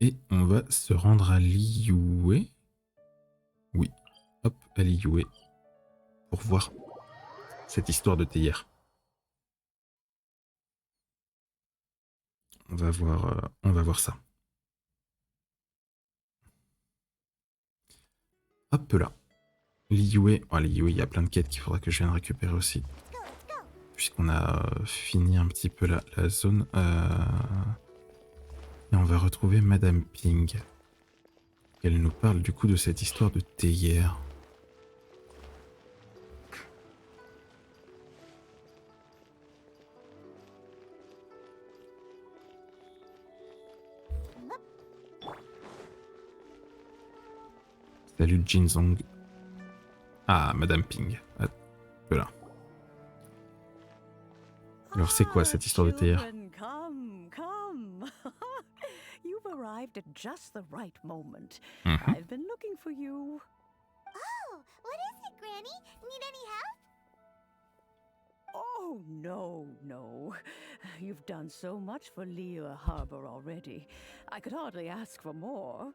Et on va se rendre à Liyue. Oui, hop, à Liyue. Pour voir cette histoire de théière. On va voir ça. Hop là. Liyue. Oh, Liyue, il y a plein de quêtes qu'il faudra que je vienne récupérer aussi. Puisqu'on a fini un petit peu la zone. Et on va retrouver Madame Ping. Elle nous parle du coup de cette histoire de théière. Salut Jinzong. Ah, Madame Ping. Hop là. Alors c'est quoi cette histoire de théière? You've arrived at just the right moment. Mhm. I've been looking for you. Oh, what is it, Granny? Need any help? Oh, no. You've done so much for Liyue Harbor already. I could hardly ask for more.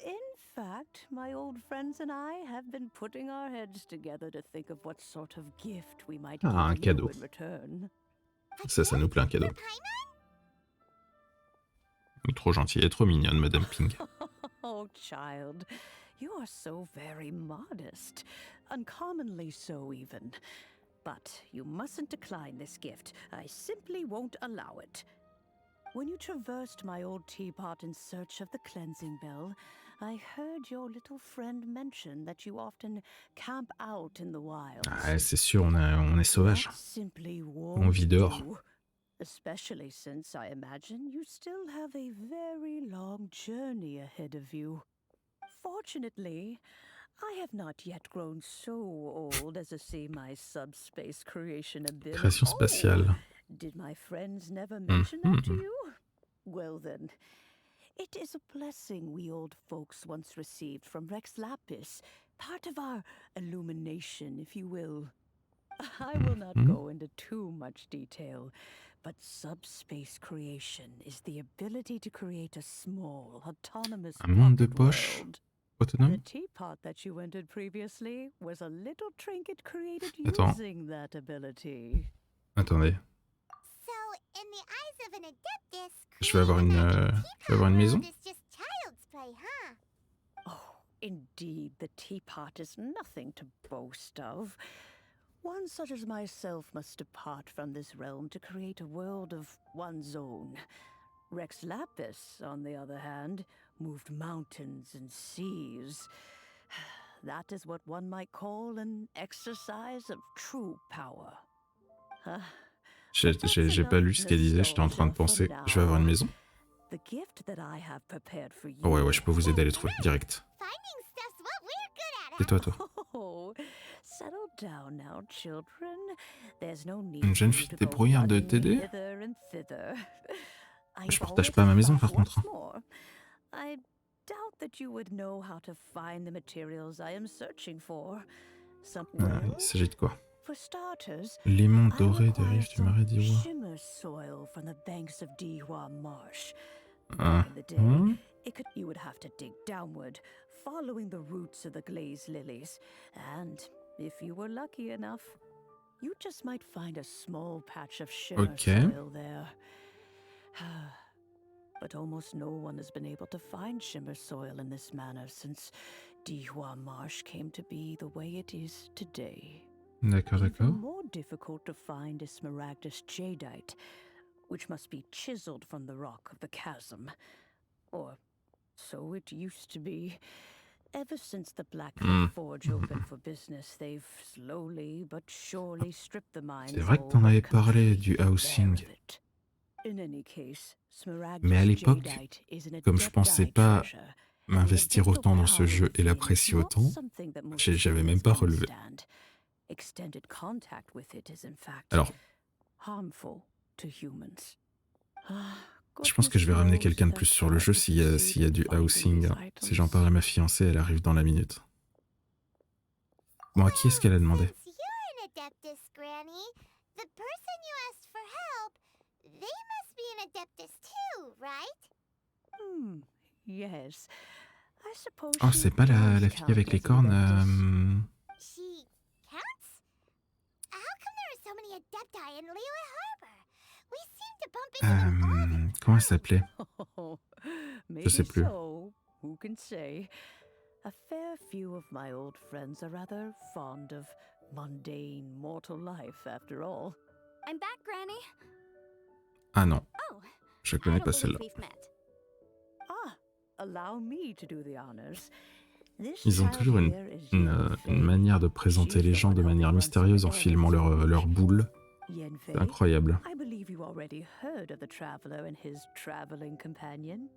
In fact, my old friends and I have been putting our heads together to think of what sort of gift we might Ah, un give you cadeau. in return. Ça nous plaît un cadeau. Trop gentille et trop mignonne, Madame Ping. Oh, child, you are so very modest. Uncommonly so, even. But you mustn't decline this gift. I simply won't allow it. When you traversed my old teapot in search of the cleansing bell, I heard your little friend mention that you often camp out in the wilds. Ah, c'est sûr, on est sauvage. That simply On vit won't dehors. do. Especially since I imagine you still have a very long journey ahead of you. Fortunately, I have not yet grown so old as to see my subspace creation ability. Création spatiale. Oh, did my friends never mention that to you? Well then, it is a blessing we old folks once received from Rex Lapis, part of our illumination, if you will. I will not go into too much detail, but subspace creation is the ability to create a small, autonomous Un monde de pocket poche world. autonome. The teapot that you entered previously was a little trinket created Attends. using that ability. Attendez. So, in the eyes of an adeptus, Je vais avoir une maison. is just child's play, huh? Oh, indeed, the teapot is nothing to boast of. One such as myself must depart from this realm to create a world of one's own. Rex Lapis, on the other hand, moved mountains and seas. That is what one might call an exercise of true power. J'ai pas lu ce qu'elle disait, j'étais en train de penser. Je vais avoir une maison. The gift that I have prepared for you. Oh ouais, je peux vous aider à les trouver, direct. Finding stuff's what we're good at. Et toi. Oh, settle down now, children. There's no need Une jeune for you fille to go débrouillarde de running t'aider. hither and thither. Je I've partage always pas ma maison, thought par contre. what's more, I doubt that you would know how to find the materials I am searching for. Il s'agit de quoi? For starters, Limon I doré des require rives du some marais d'Iwa. shimmer soil from the banks of Dihua Marsh. Ah. Back in the day, you would have to dig downward, following the roots of the glazed lilies, and if you were lucky enough, you just might find a small patch of shimmer soil there. But almost no one has been able to find shimmer soil in this manner since Dihua Marsh came to be the way it is today. D'accord. Even more difficult to find is smaragdus jadeite, which must be chiseled from the rock of the chasm. Or so it used to be. Ever since the Blackcliff Forge opened for business, they've slowly but surely stripped the mines. C'est vrai que t'en avais parlé du housing. Mais à l'époque, comme je pensais pas m'investir autant dans ce jeu et l'apprécier autant, j'avais même pas relevé. Alors, je pense que je vais ramener quelqu'un de plus sur le jeu s'il y a du housing. Si j'en parle à ma fiancée, elle arrive dans la minute. Bon, à qui est-ce qu'elle a demandé? Yes. I suppose Oh, she c'est pas la fille does avec count les as an cornes. adeptus. She counts? How come there are so many adepti in Liyue Harbor? We seem to bump into them all the Comment elle time. s'appelait? Oh, Je sais maybe plus. so. Who can say? A fair few of my old friends are rather fond of mundane mortal life, after all. I'm back, Granny. Ah non, Oh, je I connais don't pas believe celle-là. we've met. Ah, allow me to do the honors. This Ils ont child toujours here is une Yanfei. manière de présenter She's les the gens one de helping manière run some mystérieuse en errands filmant for me. leur boule. C'est Yanfei, incroyable. I believe you already heard of the traveler and his traveling companion.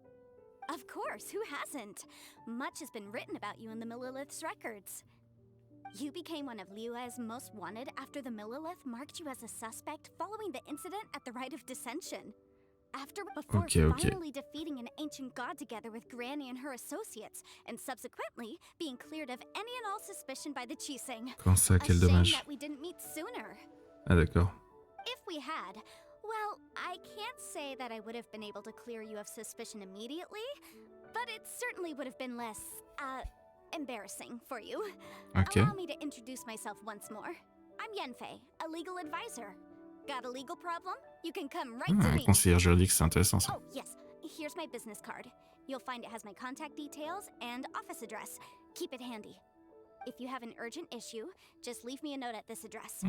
Of course, who hasn't? Much has been written about you in the Millilith's records. You became one of Liyue's most wanted after the Millilith marked you as a suspect following the incident at the Rite of Dissension. Before Ok. finally defeating an ancient god together with Granny and her associates, and subsequently being cleared of any and all suspicion by the Chiseng. Comment ça, A quel shame dommage. that we didn't meet sooner. Ah d'accord. If we had, well, I can't say that I would have been able to clear you of suspicion immediately, but it certainly would have been less, embarrassing for you. Ok. Allow me to introduce myself once more. I'm Yanfei, a legal advisor. Got a legal problem? You can come right to Un me. conseiller juridique, c'est intéressant ça. Oh, yes. Here's my business card. You'll find it has my contact details and office address. Keep it handy. If you have an urgent issue, just leave me a note at this address. Oh,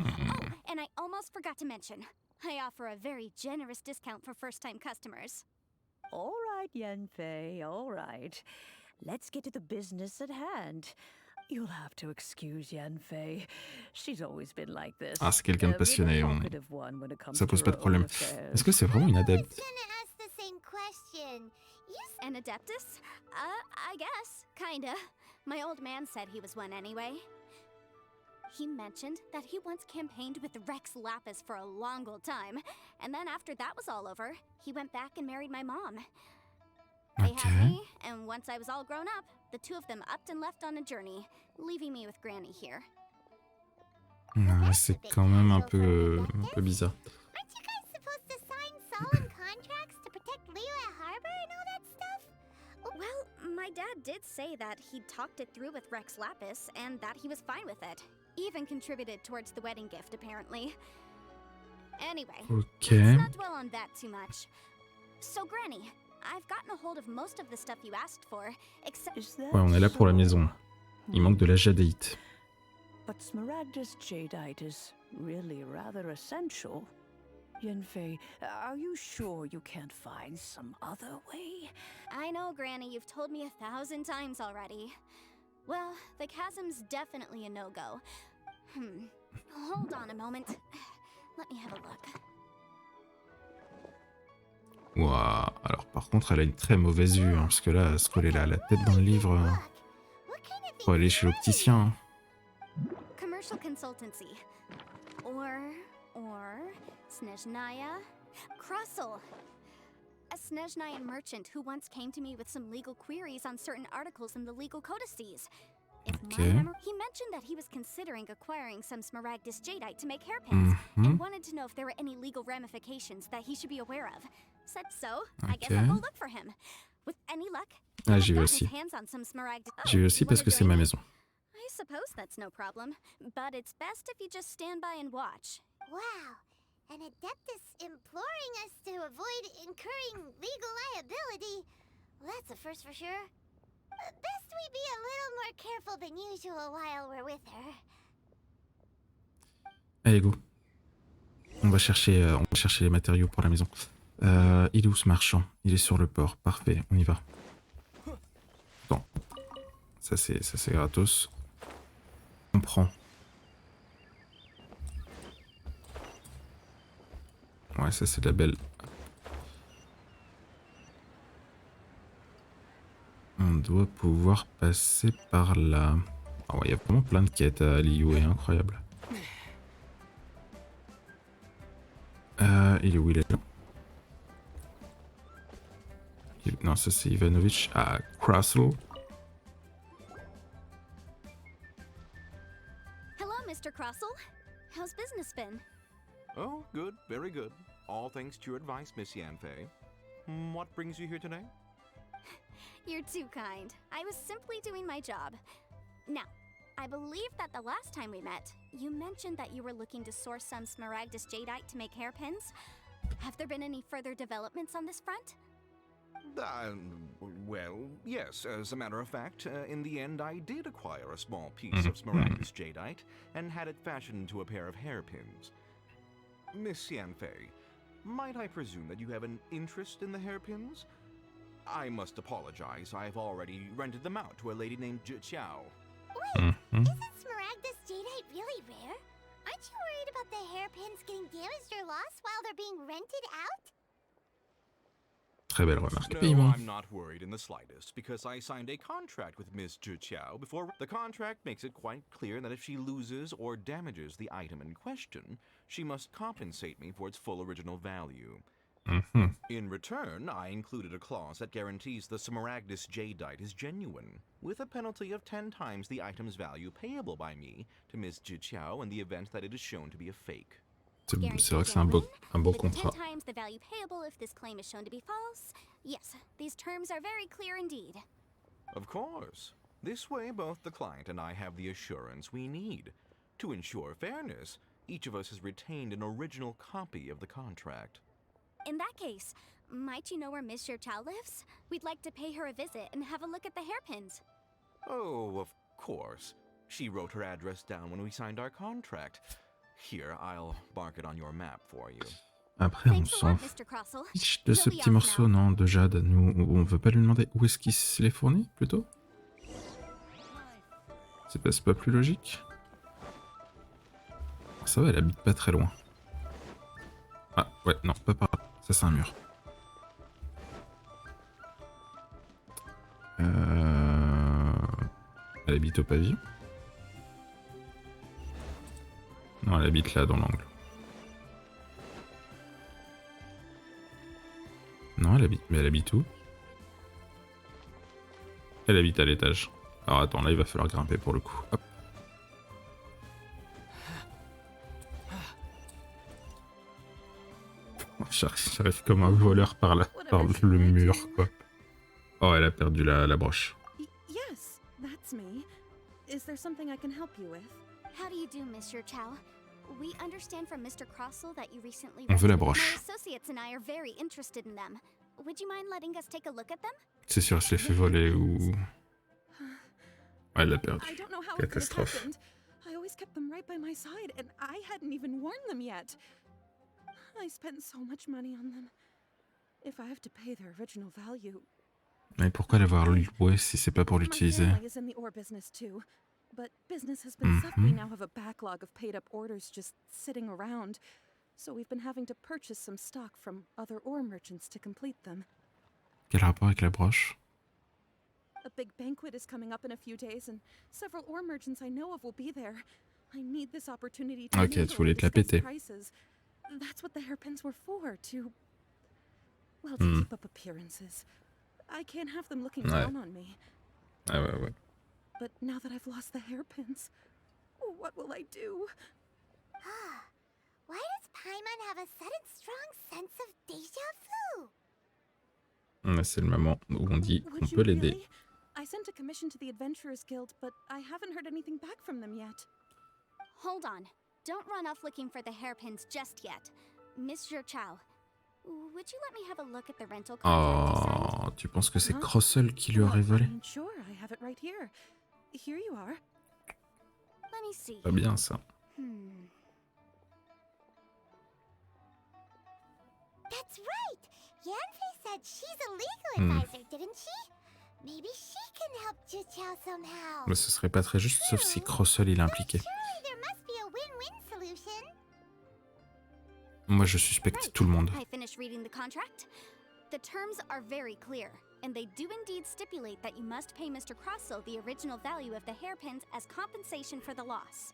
and I almost forgot to mention, I offer a very generous discount for first-time customers. All right, Yanfei, all right. Let's get to the business at hand. You'll have to excuse Yanfei. She's always been like this. Ah, c'est quelqu'un de A bit passionné. talkative one when it comes Ça pose to pas de her own problème. affairs. Est-ce que c'est vraiment une I adepte? was gonna ask the same question. An adeptus? I guess. Kinda. My old man said he was one anyway. He mentioned that he once campaigned with Rex Lapis for a long old time, and then after that was all over, he went back and married my mom. They Ok. had me, and once I was all grown up, the two of them upped and left on a journey, leaving me with Granny here. Ouais, c'est quand même un peu bizarre. Aren't you guys supposed to sign solemn contracts to protect Liyue Harbor and all that stuff? Well, my dad did say that he'd talked it through with Rex Lapis and that he was fine with it. Even contributed towards the wedding gift, apparently. Anyway, Ok. let's not dwell on that too much. So, Granny, I've gotten a hold of most of the stuff you asked for, except... Is that Ouais, on est là pour la so? maison. Il manque de la jadéite. But Smaragda's jadeite is really rather essential. Yanfei, are you sure you can't find some other way? I know, Granny, you've told me 1,000 times already. Well, the chasm's definitely a no-go. Hold on a moment. Let me have a look. Ouah. Alors par contre, elle a une très mauvaise vue, hein, parce que là, se coller la tête dans le livre, faut aller chez l'opticien. Hein. Commercial consultancy. Or Snezhnaya Krustle. A Snezhnayan merchant who once came to me with some legal queries on certain articles in the legal codices. If my Okay. memory, he mentioned that he was considering acquiring some Smaragdus jadeite to make hairpins, and wanted to know if there were any legal ramifications that he should be aware of. Said so, I guess I'll Okay. go look for him. With any luck, Ah, he'll j'y vais have aussi. his hands on some Smaragdus. J'y vais aussi parce que c'est ma maison. I suppose that's no problem, but it's best if you just stand by and watch. Wow, an Adeptus imploring us to avoid incurring legal liability. Well, that's a first for sure. Best we be a little more careful than usual while we're with her. Allez, go. On va chercher les matériaux pour la maison. Il est où ce marchand? Il est sur le port. Parfait, on y va. Attends. Ça c'est gratos. On prend. Ouais, ça c'est de la belle. On doit pouvoir passer par là. Ah ouais, il y a vraiment plein de quêtes à Liyue, incroyable. Il est où? Il est là. Non, ça c'est Ivanovich à Krustle. Hello, Mr. Krustle. How's business been? Oh, good, very good. All thanks to your advice, Miss Yanfei. What brings you here today? You're too kind. I was simply doing my job. Now, I believe that the last time we met, you mentioned that you were looking to source some smaragdus jadeite to make hairpins. Have there been any further developments on this front? Well, yes, as a matter of fact, in the end I did acquire a small piece of smaragdus jadeite and had it fashioned into a pair of hairpins. Miss Xianfei, might I presume that you have an interest in the hairpins? I must apologize, I've already rented them out to a lady named Zhi Qiao. Wait, isn't smaragdus jadeite really rare? Aren't you worried about the hairpins getting damaged or lost while they're being rented out? Très belle remarque. No, Paiement. I'm not worried in the slightest, because I signed a contract with Miss Zhi Qiao before. The contract makes it quite clear that if she loses or damages the item in question, she must compensate me for its full original value. In return, I included a clause that guarantees the smaragdus jadeite is genuine, with a penalty of 10 times the item's value payable by me to Miss Zhi Qiao in the event that it is shown to be a fake. C'est vrai que c'est un beau contrat. 10 times the value payable if this claim is shown to be false. Yes, these terms are very clear indeed. Of course. This way, both the client and I have the assurance we need. To ensure fairness, each of us has retained an original copy of the contract. In that case, might you know where Miss Zhi lives? We'd like to pay her a visit and have a look at the hairpins. Oh, of course. She wrote her address down when we signed our contract. Here, I'll mark it on your map for you. Après, on s'en fiche de ce petit morceau, non, de jade. Nous, on veut pas lui demander où est-ce qu'il se les fournit, plutôt? C'est pas plus logique? Ça va, elle habite pas très loin. Ah, ouais, non, pas par là. Ça, c'est un mur. Elle habite au pavillon? Non, elle habite là, dans l'angle. Non, elle habite... Mais elle habite où? Elle habite à l'étage. Alors attends, là, il va falloir grimper pour le coup. Hop. J'arrive comme un voleur par le mur, quoi. Oh, elle a perdu la broche. Yes, that's me. Is there something I can help you with? How do you do, Miss Zhi? We understand from Mr. Crossell that you recently On veut la rented. broche. My associates and I are very interested in them. Would you mind letting us take a look at them? C'est sûr, elle se les fait voler ou... Ouais, elle l'a perdu. I don't know how it could have Catastrophe. happened. I always kept them right by my side, and I hadn't even worn them yet. I spent so much money on them. If I have to pay their original value. Mais pourquoi l'avoir loué si c'est pas pour My l'utiliser? family is in the ore business too, but business has been tough. We now have a backlog of paid-up orders just sitting around, so we've been having to purchase some stock from other ore merchants to complete them. Quel rapport avec la broche? A big banquet is coming up in a few days, and several ore merchants I know of will be there. I need this opportunity to Ok, tu mingle voulais and te la discuss péter. prices. That's what the hairpins were for, to keep up appearances. I can't have them looking down on me. Ah ouais. But now that I've lost the hairpins, what will I do? Why does Paimon have a sudden strong sense of déjà vu? Là, c'est le moment où on dit qu'on Would you peut l'aider. really? I sent a commission to the Adventurers Guild, but I haven't heard anything back from them yet. Hold on. Don't run off looking for the hairpins just yet. Miss Zhi, would you let me have a look at the rental contract you signed? Oh, tu penses que c'est Crossell qui lui aurait volé? Sure, I have it right here. Here you are. Let me see. Pas bien ça. That's right! Yanfei said she's a legal advisor, didn't she? Maybe she can help Zhi somehow. Mais ce serait pas très juste, sauf si Crossell il est impliqué. Surely there must be a win-win solution. Moi, je suspecte tout le monde. I finished reading the contract. The terms are very clear, and they do indeed stipulate that you must pay Mr. Crossell the original value of the hairpins as compensation for the loss.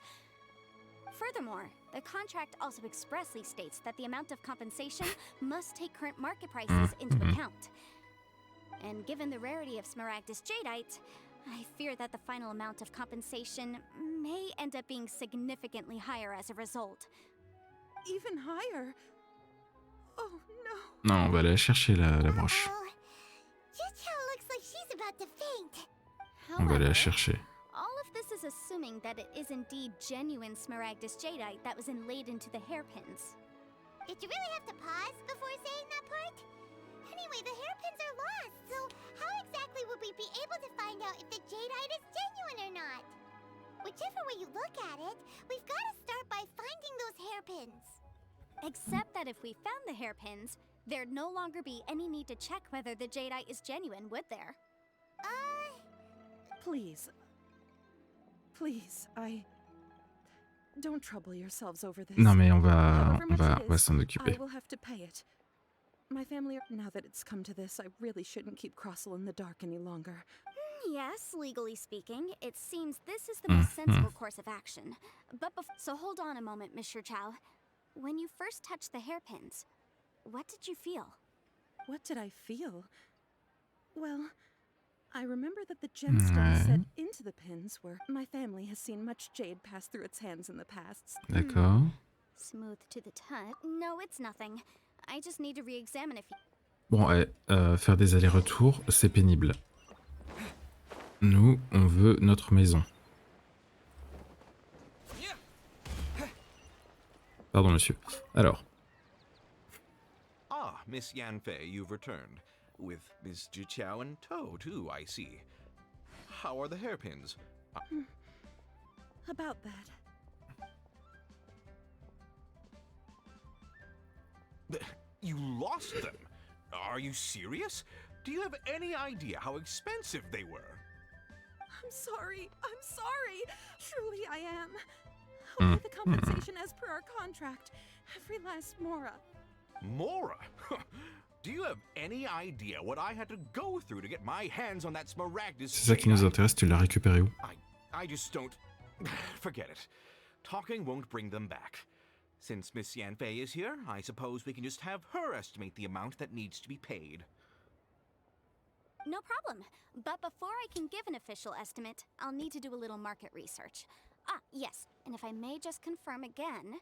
Furthermore, the contract also expressly states that the amount of compensation must take current market prices into account. And given the rarity of smaragdus jadeite, I fear that the final amount of compensation may end up being significantly higher as a result. Even higher. Oh no. Non, on va aller chercher la broche. Zhi looks like she's about to faint. On va aller la However, chercher. all of this is assuming that it is indeed genuine smaragdus jadeite that was inlaid into the hairpins. Did you really have to pause before saying that part? Anyway, the hairpins are lost, so how exactly would we be able to find out if the jadeite is genuine or not? Whichever way you look at it, we've got to start by finding those hairpins. Except that if we found the hairpins, there'd no longer be any need to check whether the jadeite is genuine, would there? Please. Please, don't trouble yourselves over this. Non mais on However much it va is, s'en I occuper. will have to pay it. My family, now that it's come to this, I really shouldn't keep Crossel in the dark any longer. Yes, legally speaking, it seems this is the most sensible course of action. But so hold on a moment, Mr. Chow. When you first touched the hairpins, what did you feel? What did I feel? Well, I remember that the gemstones set into the pins were... My family has seen much jade pass through its hands in the past. D'accord. Smooth to the touch. No, it's nothing. I just need to re-examine if you... Bon, faire des allers-retours, c'est pénible. Nous, on veut notre maison. Pardon, monsieur. Alors. Ah, Miss Yanfei, you've returned. With Miss Jiqiao and Peut, too, I see. How are the hairpins? About that. You lost them? Are you serious? Do you have any idea how expensive they were? I'm sorry. Truly I am. I'll pay the compensation as per our contract. Every last mora. Mora? Do you have any idea what I had to go through to get my hands on that smaragdus? C'est ça qui nous intéresse, tu l'as récupéré où? I just don't... Forget it. Talking won't bring them back. Since Miss Yanfei is here, I suppose we can just have her estimate the amount that needs to be paid. No problem. But before I can give an official estimate, I'll need to do a little market research. Ah, yes, and if I may just confirm again,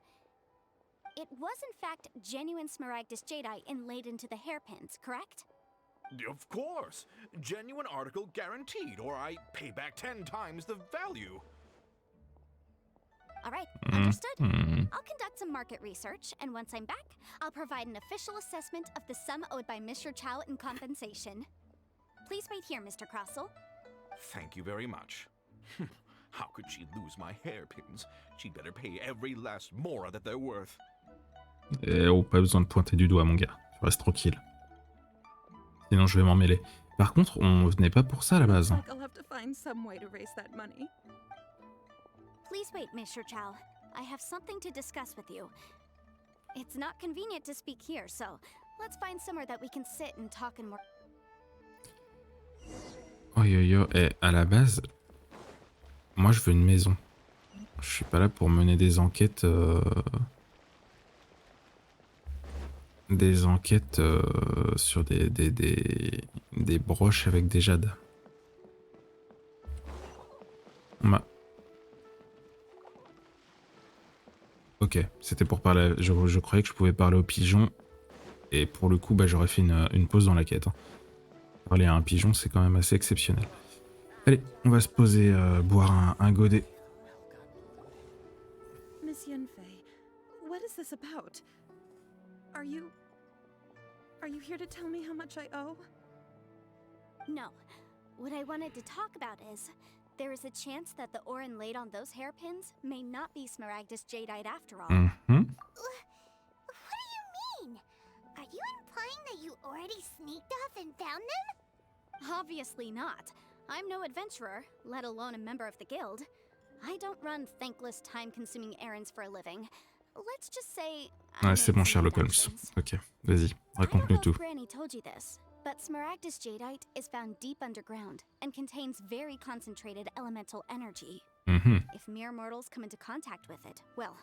it was in fact genuine smaragdus jadeite inlaid into the hairpins, correct? Of course. Genuine article guaranteed, or I pay back 10 times the value. All right, understood. I'll conduct some market research, and once I'm back, I'll provide an official assessment of the sum owed by Mr. Chow in compensation. Please wait here, Mr. Crossel. Thank you very much. How could she lose my hairpins? She'd better pay every last mora that they're worth. Eh oh, pas besoin de pointer du doigt, mon gars. Tu restes tranquille. Sinon, je vais m'en mêler. Par contre, on venait pas pour ça à la base. Looks like I'll have to find some way to raise that money. Please wait, Mr. Chow. I have something to discuss with you. It's not convenient to speak here, so let's find somewhere that we can sit and talk in more... Oh yo yo, à la base, moi je veux une maison. Je suis pas là pour mener des enquêtes... sur des broches avec des jades. Ok, c'était pour parler... Je croyais que je pouvais parler aux pigeons. Et pour le coup, bah, j'aurais fait une pause dans la quête. Hein. Parler à un pigeon, c'est quand même assez exceptionnel. Allez, on va se poser, boire un godet. Miss Yanfei, what is this about? Are you here to tell me how much I owe? No. What I wanted to talk about is, there is a chance that the ore inlaid on those hairpins may not be smaragdus jadeite after all. Mm-hmm. What do you mean? Are you implying that you already sneaked off and found them? Obviously not. I'm no adventurer, let alone a member of the guild. I don't run thankless, time-consuming errands for a living. Let's just say... Ouais, c'est bon, Sherlock Holmes. Ok, vas-y, raconte-nous tout. Granny told you this, but smaragdus jadeite is found deep underground and contains very concentrated elemental energy. If mere mortals come into contact with it, well,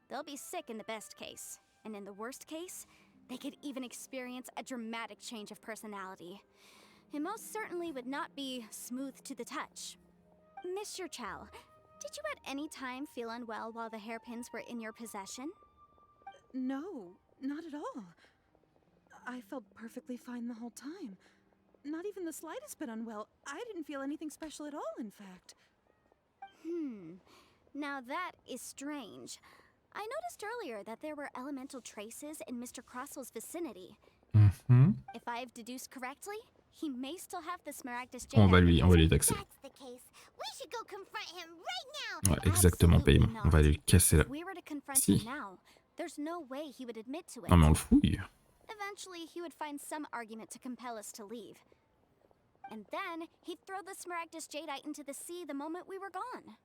they'll be sick in the best case. And in the worst case, they could even experience a dramatic change of personality. It most certainly would not be smooth to the touch. Mr. Chow, did you at any time feel unwell while the hairpins were in your possession? No, not at all. I felt perfectly fine the whole time. not even the slightest bit unwell. I didn't feel anything special at all, in fact. Now that is strange. I noticed earlier that there were elemental traces in Mr. Crossel's vicinity. If I've deduced correctly, he may still have the Smaragdus On va Jadeite. lui taxer. That's the case. We should go confront him right now. Ouais, exactement, Absolutely paiement. On va not. lui casser la... If we were to confront Si. him now, there's no way he would admit to it. Non mais on le fouille. Eventually, he would find some argument to compel us to leave. And then, he'd throw the Smaragdus Jadeite into the sea the moment we were gone.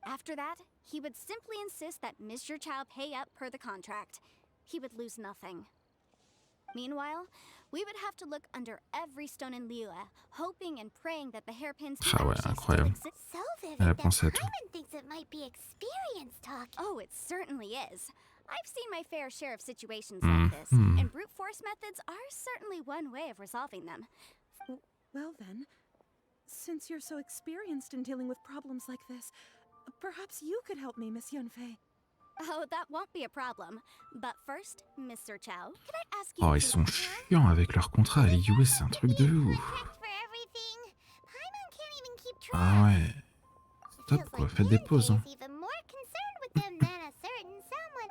After that, he would simply insist that Mr. Chow pay up per the contract. He would lose nothing. Meanwhile, we would have to look under every stone in Liyue, hoping and praying that the hairpins Ah ouais, incroyable. So vivid Elle a that pensé à tout. Paimon thinks it might be experience talk. Oh, it certainly is. I've seen my fair share of situations like this, and brute force methods are certainly one way of resolving them. Well then, since you're so experienced in dealing with problems like this, perhaps you could help me, Miss Yunfei. Oh, that won't be a problem. But first, Mr. Chow, could I ask you Oh, to ils sont please- chiants avec leur contrat à Liyue, c'est un truc de ouf. Ah ouais. Top quoi, faites des pauses. Hein.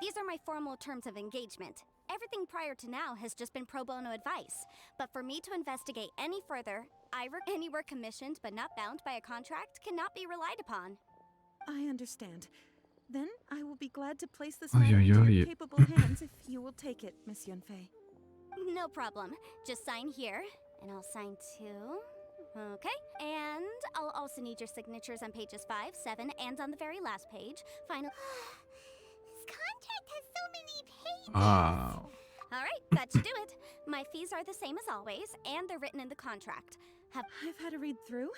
These are my formal terms of engagement. Everything prior to now has just been pro bono advice. But for me to investigate any further, any work commissioned but not bound by a contract cannot be relied upon. I understand. Then I will be glad to place this Aïe, matter aïe, into aïe. your capable hands if you will take it, Miss Yunfei. No problem. Just sign here, and I'll sign too. Okay, and I'll also need your signatures on pages 5, 7, and on the very last page. Final. This contract has so many pages. Ah. All right, that should do it. My fees are the same as always, and they're written in the contract. I've had a read through.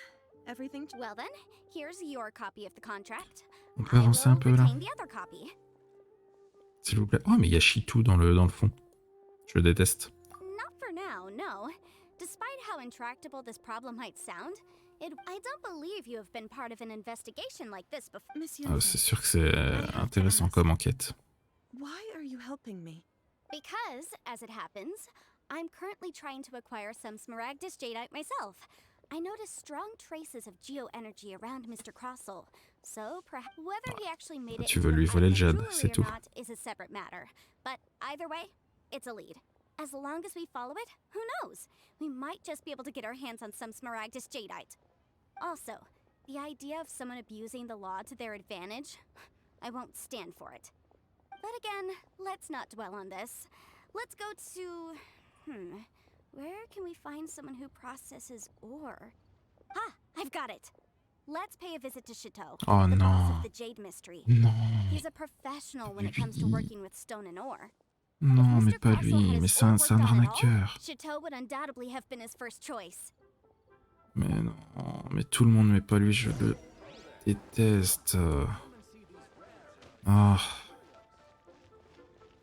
Everything. Well then, here's your copy of the contract. On peut avancer un peu là, retain the other copy. s'il vous plaît. Oh mais il y a Chitou dans le fond. Je le déteste. Not for now, no. Despite how intractable this problem might sound, I don't believe you have been part of an investigation like this before. Miss Ah, c'est Yunfei, sûr que c'est intéressant comme enquête. why are you helping me? Because, as it happens, I'm currently trying to acquire some Smaragdus Jadeite myself. I noticed strong traces of geoenergy around Mr. Crossel, so perhaps whether he actually made it Tu into veux an lui voler le item jade, jewelry c'est or tout. not is a separate matter. But either way, it's a lead. As long as we follow it, who knows? We might just be able to get our hands on some Smaragdus Jadeite. Also, the idea of someone abusing the law to their advantage, I won't stand for it. But again, let's not dwell on this. Let's go to... where can we find someone who processes ore? Ah, I've got it! Let's pay a visit to Chateau, Oh the boss non. of the Jade Mystery. Non. He's a professional when it comes to working with stone and ore. Non, If mais Mr. pas Crossel lui. had his Mais c'est ore un worked on at all, arnaqueur. Chateau would undoubtedly have been his first choice. Mais non. Mais tout le monde, mais pas lui. Je le déteste. Ah.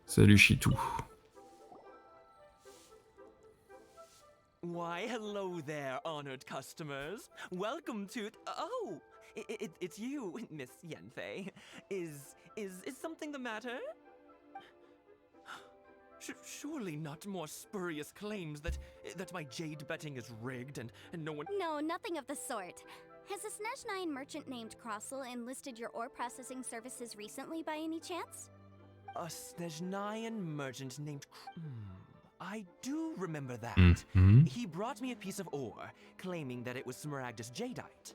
Salut Chitou. Why, hello there, honored customers. Welcome to... Oh, it's you, Miss Yunfei. Is something the matter? Surely not more spurious claims that my jade betting is rigged and no one... No, nothing of the sort. Has a Snezhnine merchant named Crossel enlisted your ore processing services recently by any chance? A Snezhnine merchant named... I do remember that. Mhm. He brought me a piece of ore, claiming that it was Smaragdus Jadeite.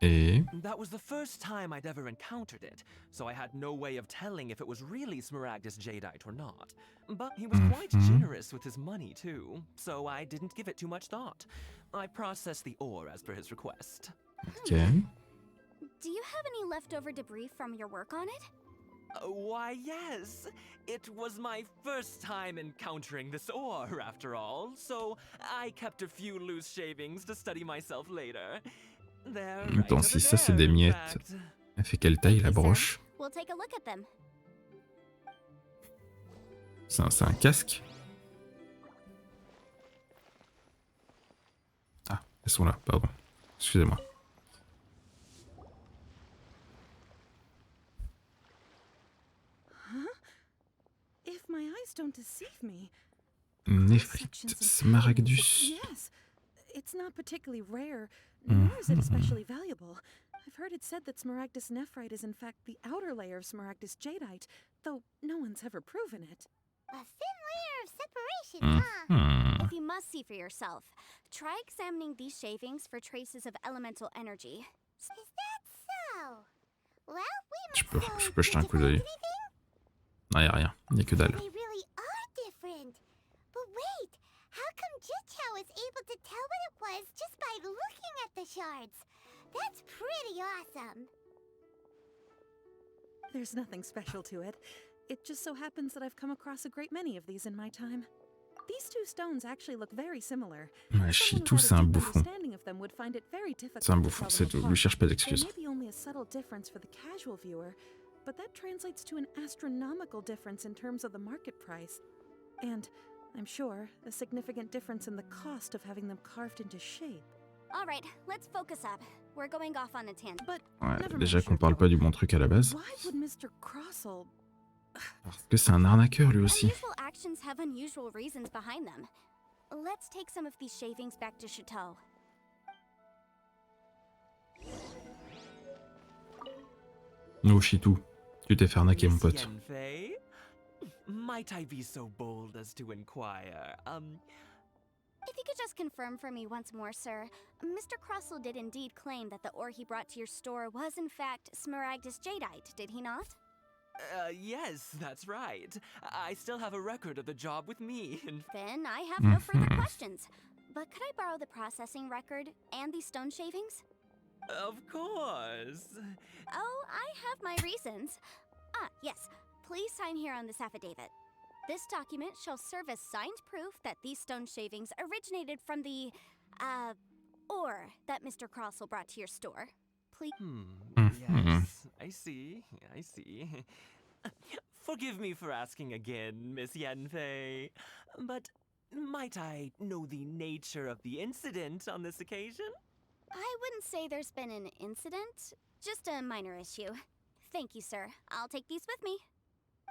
Et... That was the first time I'd ever encountered it, so I had no way of telling if it was really Smaragdus Jadeite or not. But he was quite generous with his money too, so I didn't give it too much thought. I processed the ore as per his request. Ok. Do you have any leftover debris from your work on it? Why, yes. It was my first time encountering this ore, after all, so I kept a few loose shavings to study myself later. They're right Attends, over si ça c'est there, des in miettes. fact. Elle fait quelle taille la Thank you, sir. broche? We'll take a look at them. C'est un casque? Ah, elles sont là, pardon. Excusez-moi. If my eyes don't deceive me, Néphrite, Smaragdus. Yes. It's not particularly rare, nor is it especially valuable. I've heard it said that Smaragdus nephrite is in fact the outer layer of Smaragdus jadeite, though no one's ever proven it. A thin layer of separation, huh? Mhm. If you must see for yourself, try examining these shavings for traces of elemental energy. Is that so? Well, Je peux jeter un coup d'œil. Ah, y'a rien, y'a que dalle. They really are different. But wait, how come Jichao was able to tell what it was just by looking at the shards? That's pretty awesome. There's nothing special to it. It just so happens that I've come across a great many of these in my time. These two stones actually look very similar. Ouais, Chitou, c'est un bouffon. C'est un bouffon, c'est tout. Lui cherche pas d'excuses. Maybe only a subtle difference for the casual viewer, but that translates to an astronomical difference in terms of the market price. And, I'm sure, a significant difference in the cost of having them carved into shape. All right, let's focus up. We're going off on a tangent. But Ouais, never déjà mind, qu'on parle pas du bon truc à la base. Why would Mr. Crossell... Parce que c'est un arnaqueur lui aussi. Unusual actions have unusual reasons behind them. Let's take some of these shavings back to Chateau. Oh, Chitou, tu t'es fait arnaquer, mon pote. Yanfei? Might I be so bold as to inquire, If you could just confirm for me once more, sir, Mr. Crossell did indeed claim that the ore he brought to your store was in fact Smaragdus jadeite, did he not? Yes, that's right. I still have a record of the job with me, and Then I have no further questions. But could I borrow the processing record and these stone shavings? of course. Oh, I have my reasons. Ah, yes. Please sign here on this affidavit. This document shall serve as signed proof that these stone shavings originated from the, ore that Mr. Crossell brought to your store. Please. Yes, I see. Forgive me for asking again, Miss Yanfei, but might I know the nature of the incident on this occasion? I wouldn't say there's been an incident, just a minor issue. Thank you, sir. I'll take these with me.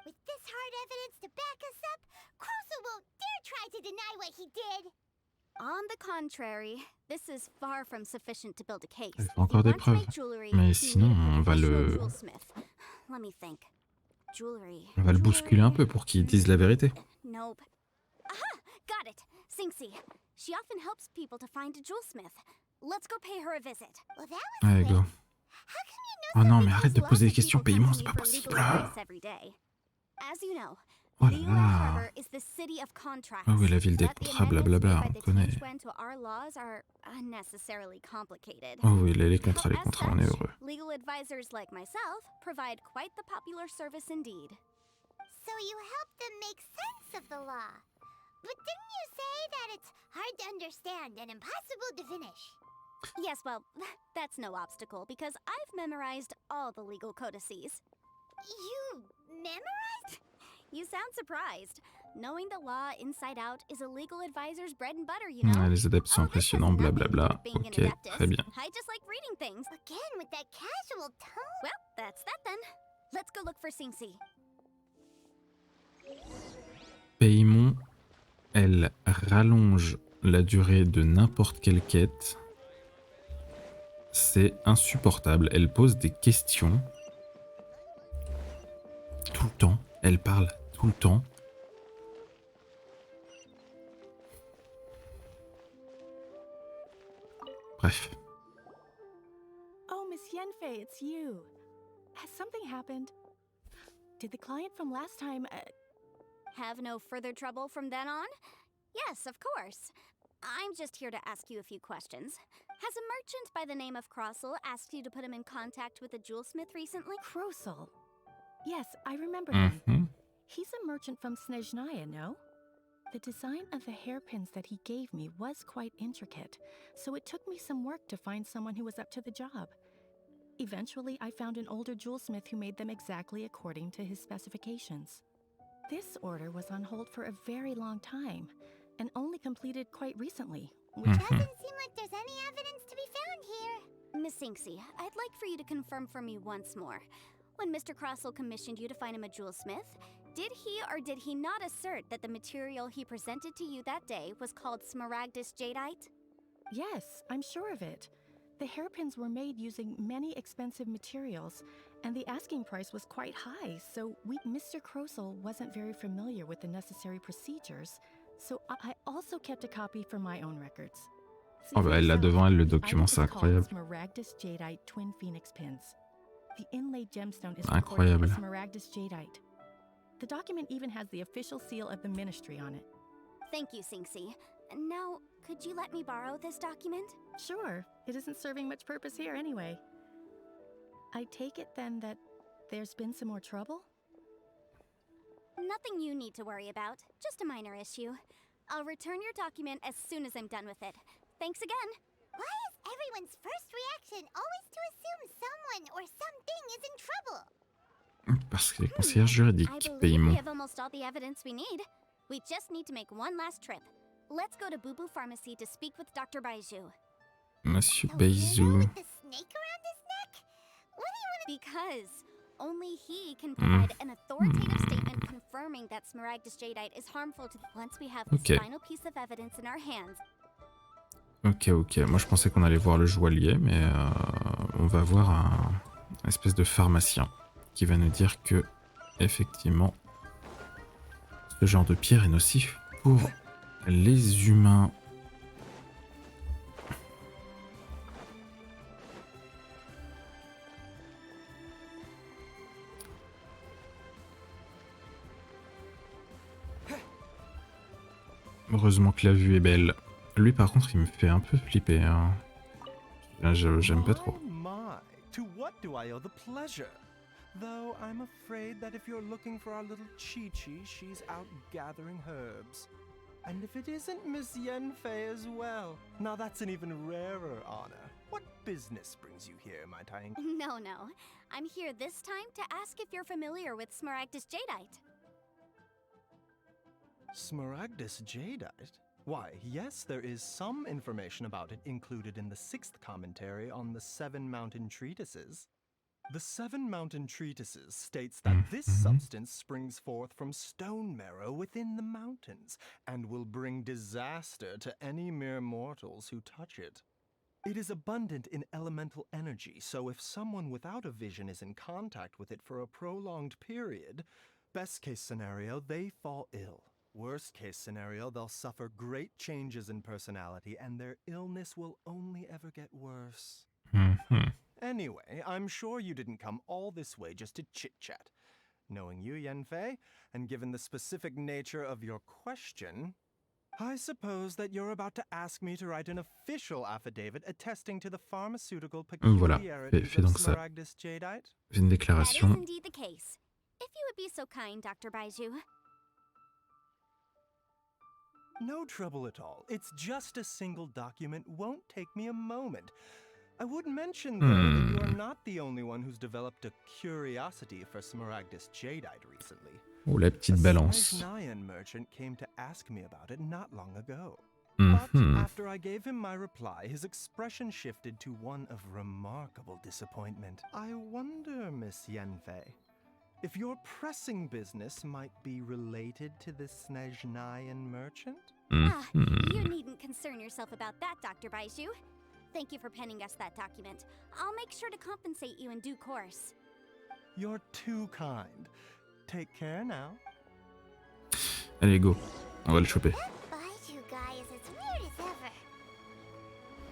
With this hard evidence to back us up, Crossell won't dare try to deny what he did. On the contrary, this is far from sufficient to build a case. Il faut encore des preuves. Mais sinon, on va le bousculer un peu pour qu'il dise la vérité. Nope. Aha! Got it. Singsi. She often helps people to find a jewelsmith. Let's go pay her a visit. Well, that was Allez, go. How come you Oh know non, so mais many arrête de lots poser des of questions people paiement, come c'est to pas me for legal possible. advice every day? As you know, Oh là Liyue là. Harbor is the city of contracts. Ah oui, la ville des But the contrats, amendments blablabla, made by on the connaît. Tianquan to our laws are unnecessarily complicated. Oh oui, les As contrats, on est such, heureux. legal advisors like myself provide quite the popular service indeed. So you help them make sense of the law. But didn't you say that it's hard to understand and impossible to finish? Yes, well, that's no obstacle because I've memorized all the legal codices. You memorized? You sound surprised. Knowing the law inside out is a legal advisor's bread and butter, you know. Les adeptes sont Oh, this has impressionnants, nothing to do blablabla. with being an Ok, adeptus. très bien. I just like reading things. Again, with that casual tone. Well, that's that then. Let's go look for Singsi. Paymon, elle rallonge la durée de n'importe quelle quête. C'est insupportable. Elle pose des questions. Tout le temps. Elle parle tout le temps. Bref. Oh, Miss Yanfei, it's you. Has something happened? Did the client from last time, Have no further trouble from then on? Yes, of course. I'm just here to ask you a few questions. Has a merchant by the name of Crossell asked you to put him in contact with a jewelsmith recently? Crossell? Yes, I remember him. Mhm. He's a merchant from Snezhnaya, no? The design of the hairpins that he gave me was quite intricate, so it took me some work to find someone who was up to the job. Eventually, I found an older jewelsmith who made them exactly according to his specifications. This order was on hold for a very long time, and only completed quite recently, which Mhm. Doesn't seem like there's any evidence to be found here. Miss Singsi, I'd like for you to confirm for me once more. When Mr. Crossell commissioned you to find him a jewelsmith, Did he or did he not assert that the material he presented to you that day was called smaragdus jadeite? Yes, I'm sure of it. The hairpins were made using many expensive materials, and the asking price was quite high, so Mr. Crossel wasn't very familiar with the necessary procedures, so I also kept a copy for my own records. See Oh for bah elle l'a yourself, devant elle, le the item document, is c'est called incroyable. Smaragdus jadeite twin phoenix pins. The inlaid gemstone is recorded Incroyable. as smaragdus jadeite. The document even has the official seal of the ministry on it. Thank you, Sinxi. Now, could you let me borrow this document? Sure, it isn't serving much purpose here anyway. I take it then that there's been some more trouble? Nothing you need to worry about, just a minor issue. I'll return your document as soon as I'm done with it. Thanks again. Why is everyone's first reaction always to assume someone or something is in trouble? Parce que les conseillères I juridiques, believe we paiement. have almost all the evidence we need. We just need to make one last trip. Let's go to Boo Boo Pharmacy to speak with Dr. Baiju. Monsieur The weirdo Baizou. with the snake around his neck? What do you want to... Because only he can provide an authoritative statement confirming that smaragdus jadeite is harmful to... Once we have this Ok. final piece of evidence in our hands, Ok. Moi je pensais qu'on allait voir le joaillier, mais on va voir un espèce de pharmacien qui va nous dire que, effectivement, ce genre de pierre est nocif pour les humains. Heureusement que la vue est belle. Lui par contre il me fait un peu flipper. Hein. J'aime pas trop. My, to what do I owe the pleasure? Though I'm afraid that if you're looking for our little Chi-Chi, she's out gathering herbs. And if it isn't Miss Yenfei as well, now that's an even rarer honor. What business brings you here, might I inquire? no. I'm here this time to ask if you're familiar with smaragdus jadeite. Smaragdus jadeite? Why, yes, there is some information about it included in the 6th commentary on the 7 Mountain Treatises. The 7 Mountain Treatises states that this substance springs forth from stone marrow within the mountains, and will bring disaster to any mere mortals who touch it. It is abundant in elemental energy, so if someone without a vision is in contact with it for a prolonged period, best case scenario, they fall ill. Worst case scenario, they'll suffer great changes in personality and their illness will only ever get worse. Anyway, I'm sure you didn't come all this way just to chit-chat. Knowing you, Yenfei, and given the specific nature of your question, I suppose that you're about to ask me to write an official affidavit attesting to the pharmaceutical Voilà, peculiarities fais of donc ça. smaragdus jadeite? Fais une That is déclaration. indeed the case. If you would be so kind, Dr. Baiju. No trouble at all. It's just a single document. Won't take me a moment. I would mention, though, that you are not the only one who's developed a curiosity for smaragdus jadeite recently. Oh la petite balance. A Snezhnayan merchant came to ask me about it not long ago. But after I gave him my reply, his expression shifted to one of remarkable disappointment. I wonder, Miss Yenfei, if your pressing business might be related to this Snezhnayan merchant? You needn't concern yourself about that, Dr. Baiju. Thank you for penning us that document. I'll make sure to compensate you in due course. You're too kind. Take care now. Allez go, on va le choper. That Baiju guy is as weird as ever.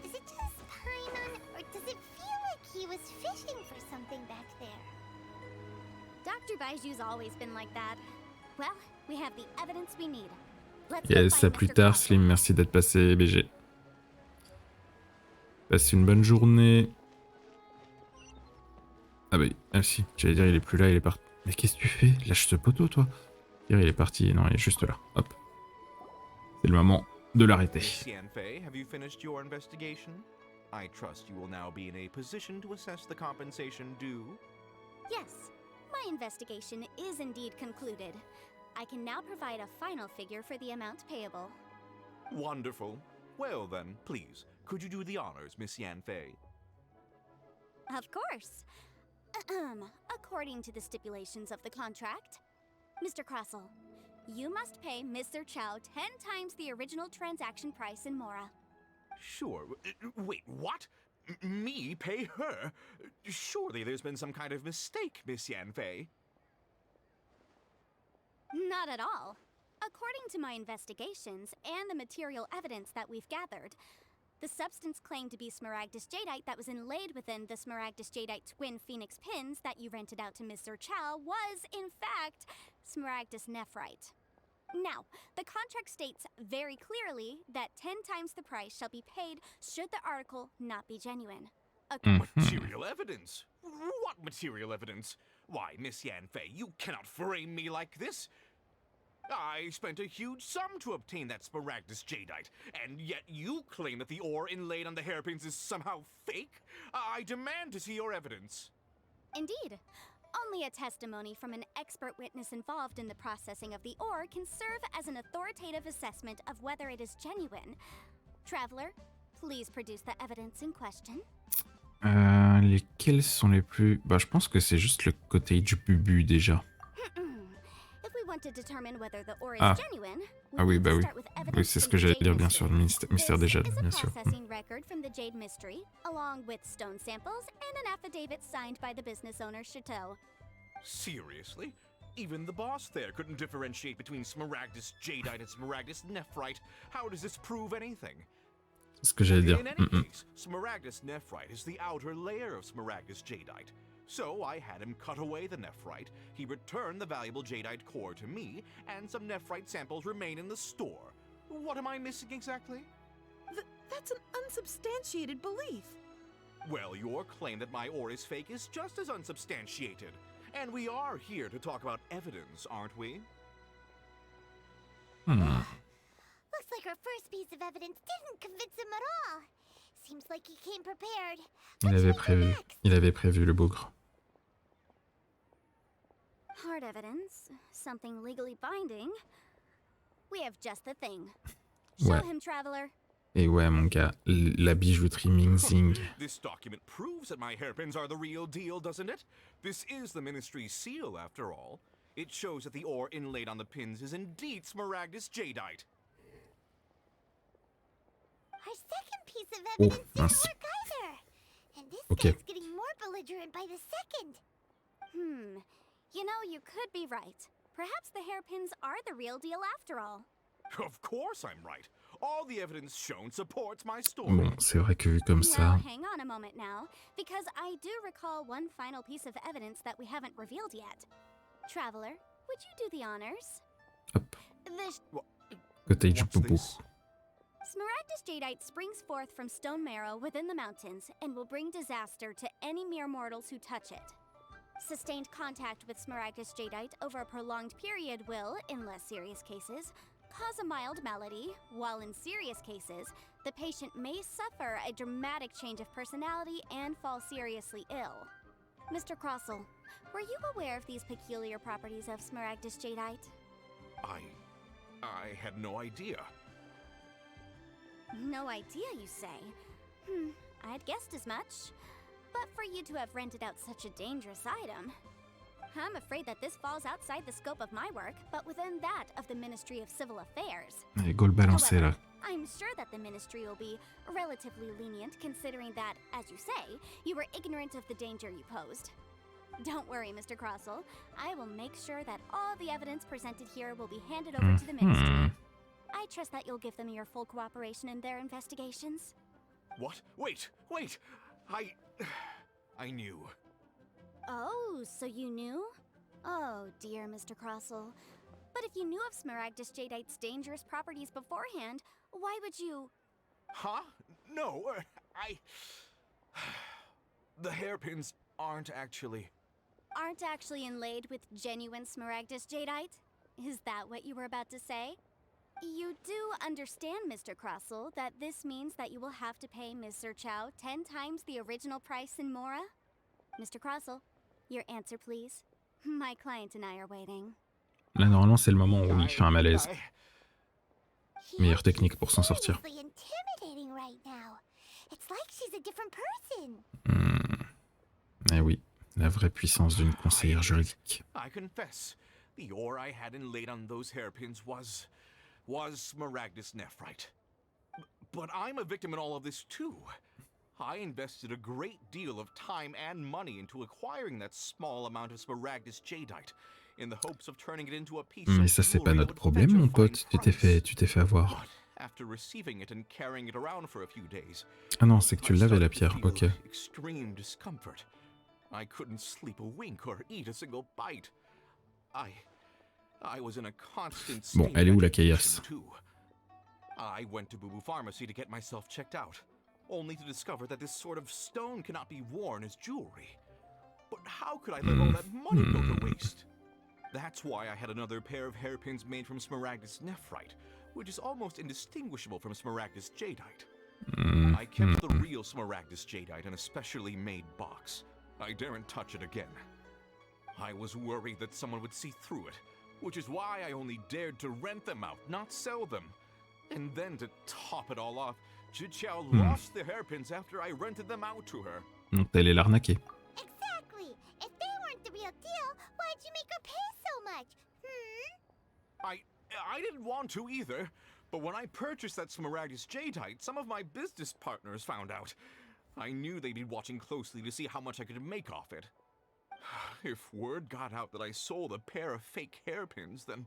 Is it just Paimon, or does it feel like he was fishing for something back there? Dr. Baiju's always been like that. Well, we have the evidence we need. Let's go Yes, à find plus Mr. tard Crossel. Slim, merci d'être passé BG. Passe une bonne journée. Ah bah, ah si, j'allais dire il est plus là, il est parti. Mais qu'est-ce que tu fais? Lâche ce poteau toi. Dire il est parti, non il est juste là, hop. C'est le moment de l'arrêter. Miss Yanfei, have you finished your investigation? I trust you will now be in a position to assess the compensation due. Yes, my investigation is indeed concluded. I can now provide a final figure for the amount payable. Wonderful. Well then, please, could you do the honors, Miss Yanfei? Of course. According to the stipulations of the contract, Mr. Crossell, you must pay Mr. Chow 10 times the original transaction price in Mora. Sure. Wait, what? Me pay her? Surely there's been some kind of mistake, Miss Yanfei. Not at all. According to my investigations and the material evidence that we've gathered, the substance claimed to be smaragdus jadeite that was inlaid within the smaragdus jadeite twin phoenix pins that you rented out to Mr. Chow was, in fact, smaragdus nephrite. Now, the contract states very clearly that 10 times the price shall be paid should the article not be genuine. Material evidence? What material evidence? Why, Miss Yanfei, you cannot frame me like this. I spent a huge sum to obtain that smaragdus jadeite, and yet you claim that the ore inlaid on the hairpins is somehow fake? I demand to see your evidence. Indeed. Only a testimony from an expert witness involved in the processing of the ore can serve as an authoritative assessment of whether it is genuine. Traveler, please produce the evidence in question. Lesquels sont les plus... Bah, je pense que c'est juste le côté du bubu déjà. If we want to determine whether the ore is Ah. genuine, we Ah oui, need bah to oui. start with evidence Oui, c'est ce from que the j'allais Jade dire, bien Mystery. sûr, le mystère des This jades, is a bien sûr. processing record from the Jade Mystery, along with stone samples and an affidavit signed by the business owner, Chateau. Seriously? Even the boss there couldn't differentiate between smaragdus jadeite and smaragdus nephrite. How does this prove anything? C'est ce que j'allais dire. In any case, smaragdus nephrite is the outer layer of smaragdus jadeite. So I had him cut away the nephrite, he returned the valuable jadeite core to me, and some nephrite samples remain in the store. What am I missing exactly? That's an unsubstantiated belief. Well, your claim that my ore is fake is just as unsubstantiated. And we are here to talk about evidence, aren't we? Looks like our first piece of evidence didn't convince him at all. Seems like he came prepared. Il avait prévu le bougre. Hard evidence, something legally binding. We have just the thing. Show Ouais. him, Traveler. Et ouais, mon gars, la bijouterie Mingxing. This document proves that my hairpins are the real deal, doesn't it? This is the Ministry's seal, after all. It shows that the ore inlaid on the pins is indeed smaragdus jadeite. Our second piece of Oh, evidence didn't mince. work either. And this Okay. guy's getting more belligerent by the second. You know, you could be right. Perhaps the hairpins are the real deal after all. Of course I'm right. All the evidence shown supports my story. Bon, c'est vrai que vu comme Now, ça... hang on a moment now, because I do recall one final piece of evidence that we haven't revealed yet. Traveler, would you do the honors? Hop, The côté du What's boubou. this? Smaragdus jadeite springs forth from stone marrow within the mountains and will bring disaster to any mere mortals who touch it. Sustained contact with smaragdus jadeite over a prolonged period will, in less serious cases, cause a mild malady, while in serious cases, the patient may suffer a dramatic change of personality and fall seriously ill. Mr. Crossell, were you aware of these peculiar properties of smaragdus jadeite? I had no idea. No idea, you say? I'd guessed as much. But for you to have rented out such a dangerous item, I'm afraid that this falls outside the scope of my work, but within that of the Ministry of Civil Affairs. Allez, go le balancer là. However, I'm sure that the Ministry will be relatively lenient, considering that, as you say, you were ignorant of the danger you posed. Don't worry, Mr. Crossell. I will make sure that all the evidence presented here will be handed over to the Ministry. I trust that you'll give them your full cooperation in their investigations. What? Wait! I knew. Oh, so you knew? Oh, dear Mr. Crossell. But if you knew of smaragdus jadeite's dangerous properties beforehand, why would you... Huh? No, The hairpins aren't actually inlaid with genuine smaragdus jadeite? Is that what you were about to say? You do understand, Mr. Crossell, that this means that you will have to pay Mr. Chow 10 times the original price in Mora? Mr. Crossell, your answer, please. My client and I are waiting. Là, normalement, c'est le moment où il fait un malaise. Meilleure technique pour s'en sortir. Seriously intimidating right now. It's like she's a different person. Eh oui, la vraie puissance d'une conseillère juridique. I confess, The ore I had inlaid on those hairpins was smaragdus nephrite. But I'm a victim in all of this too. I invested a great deal of time and money into acquiring that small amount of smaragdus jadeite, in the hopes of turning it into a piece Mais of ça, c'est pas jewelry notre that would problème, fetch a mon fine pote. price. Tu t'es fait avoir. But after receiving it and carrying it around for a few days, Ah non, c'est que tu I l'avais, la started to pierre. feel Ok. extreme discomfort. I couldn't sleep a wink or eat a single bite. I was in a constant Bon, state elle est of où, la agitation, caillasse? too. I went to Boo Boo Pharmacy to get myself checked out, only to discover that this sort of stone cannot be worn as jewelry. But how could I let all that money go to waste? That's why I had another pair of hairpins made from smaragdus nephrite, which is almost indistinguishable from smaragdus jadeite. I kept the real smaragdus jadeite in a specially made box. I daren't touch it again. I was worried that someone would see through it, which is why I only dared to rent them out, not sell them. And then to top it all off, Zhiqiao lost the hairpins after I rented them out to her. Donc t'es allé l'arnaquer. Exactly. If they weren't the real deal, why'd you make her pay so much? I didn't want to either, but when I purchased that smaragdus jadeite, some of my business partners found out. I knew they'd be watching closely to see how much I could make off it. If word got out that I sold a pair of fake hairpins, then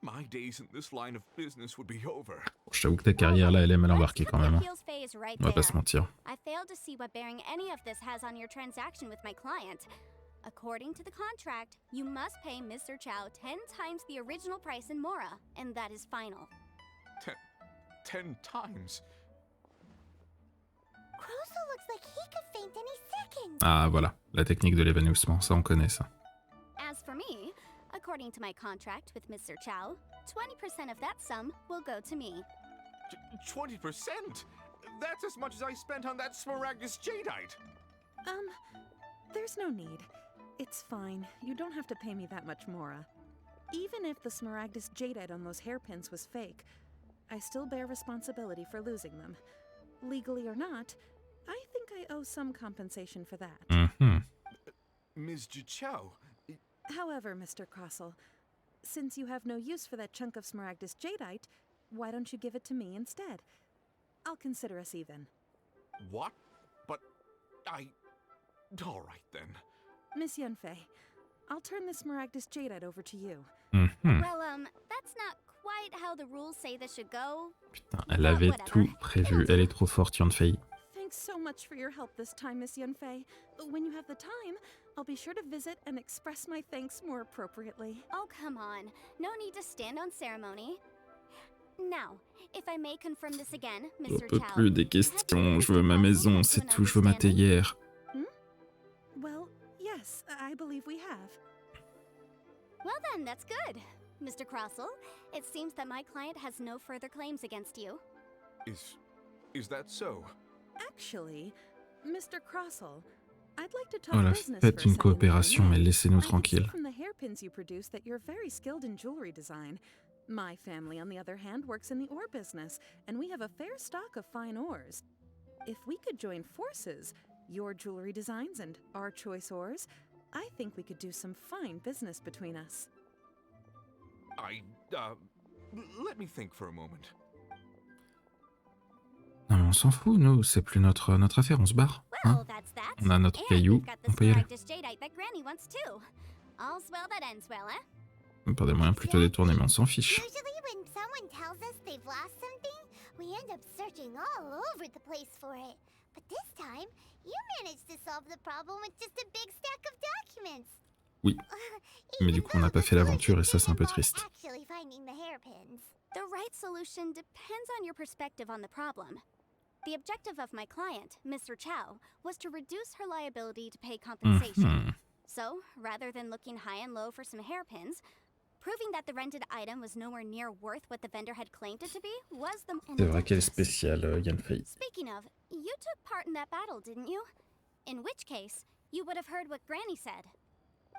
my days in this line of business would be over. Je t'avoue que ta carrière là, elle est mal embarquée quand même. Hein. Appeals phase right On va pas there. se mentir. I failed to see what bearing any of this has on your transaction with my client. According to the contract, you must pay Mr. Chow 10 times the original price in Mora, and that is final. 10 times? Croso looks like he could faint any second. Ah voilà, la technique de l'évanouissement, ça on connaît ça. As for me, according to my contract with Mr. Chow, 20% of that sum will go to me. 20%? That's as much as I spent on that smaragdus jadeite. There's no need. It's fine. You don't have to pay me that much, Mora. Even if the smaragdus jadeite on those hairpins was fake, I still bear responsibility for losing them. Legally or not, I think I owe some compensation for that. Ms. Zhiqiao, However, Mr. Crossell, since you have no use for that chunk of smaragdus jadeite, why don't you give it to me instead? I'll consider us even. what? But all right then. Miss Yunfei, I'll turn the smaragdus jadeite over to you. Well, that's not quite how the rules say this should go. Putain, elle avait tout prévu. Elle est trop forte, Yunfei. Thanks so much for your help this time, Miss Yunfei. When you have the time, I'll be sure to visit and express my thanks more appropriately. Oh, come on. No need to stand on ceremony. Now, if I may confirm this again, J'en Mr. peux Chow. plus des questions. Je veux ma maison, c'est tout. Je veux ma théière. Well, yes, I believe we have. Well then, that's good. Mr. Crossell, it seems that my client has no further claims against you. Is that so? Actually, Mr. Crossell, I'd like to talk Voilà, business faites for a une second, coopération, if I mais may. laissez-nous I can see tranquilles. from the hairpins you produce that you're very skilled in jewelry design. My family, on the other hand, works in the ore business, and we have a fair stock of fine ores. If we could join forces, your jewelry designs and our choice ores, I think we could do some fine business between us. Let me think for a moment. Non mais on s'en fout, nous. C'est plus notre affaire. On se barre. Hein? Well, that's that. On a notre And caillou. we've got the On peut y aller. smaragdus jadeite that Granny wants too. All's well that ends well, Par des moyens plutôt détournés, mais on s'en fiche. Usually when someone tells us they've lost something, we end up searching all over the place for it. But this time, you managed to solve the problem with just a big stack of documents. Oui. Mais du coup, on n'a pas fait l'aventure et ça, c'est un peu triste. Actually finding the hairpins. The right solution depends on your perspective on the problem. The objective of my client, Mr. Chow, was to reduce her liability to pay compensation. So, rather than looking high and low for some hairpins, proving that the rented item was nowhere near worth what the vendor had claimed it to be was the... C'est vrai qu'elle est spéciale, Yanfei. Speaking of, you took part in that battle, didn't you? In which case, you would have heard what Granny said.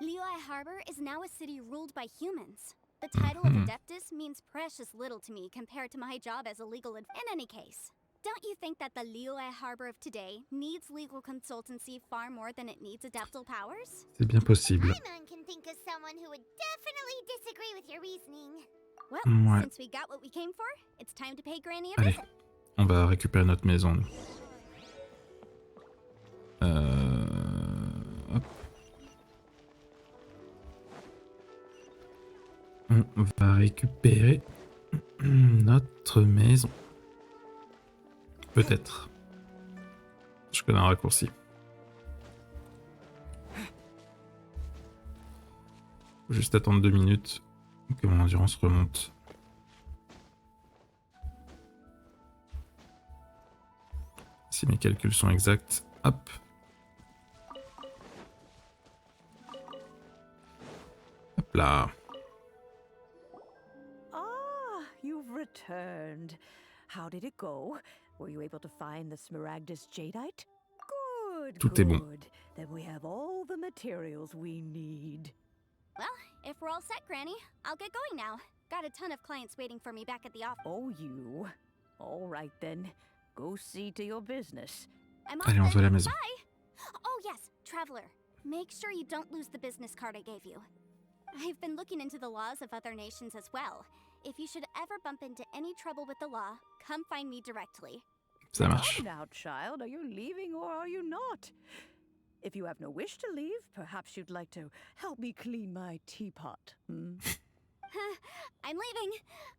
Liyue Harbor is now a city ruled by humans. The title of Adeptus means precious little to me compared to my job as a legal in any case. Don't you think that the Liyue harbor of today needs legal consultancy far more than it needs adaptal powers? C'est bien possible. Paimon can think of someone who would definitely disagree with your reasoning. Well, Ouais. since we got what we came for, it's time to pay Granny a Allez, visit. on va récupérer notre maison. Nous. Hop. On va récupérer notre maison. Peut-être. Je connais un raccourci. Faut juste attendre 2 minutes que mon endurance remonte. Si mes calculs sont exacts, hop. Hop là. Ah, you've returned. How did it go? Were you able to find the Smaragdus Jadeite? Good, Tout est bon. good. Then we have all the materials we need. Well, if we're all set, Granny, I'll get going now. Got a ton of clients waiting for me back at the office. Oh, you. All right then. Go see to your business. I'm off Allez, on then. va à la maison. Bye! Oh yes, Traveler. Make sure you don't lose the business card I gave you. I've been looking into the laws of other nations as well. If you should ever bump into any trouble with the law, come find me directly. Ça marche. Now, child, are you leaving or are you not? If you have no wish to leave, perhaps you'd like to help me clean my teapot. Hmm? I'm leaving!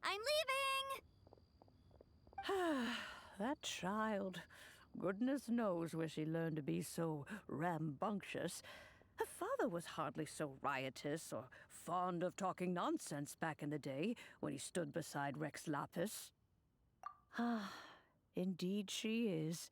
I'm leaving! That child. Goodness knows where she learned to be so rambunctious. Her father was hardly so riotous or fond of talking nonsense back in the day when he stood beside Rex Lapis. Ah, indeed she is.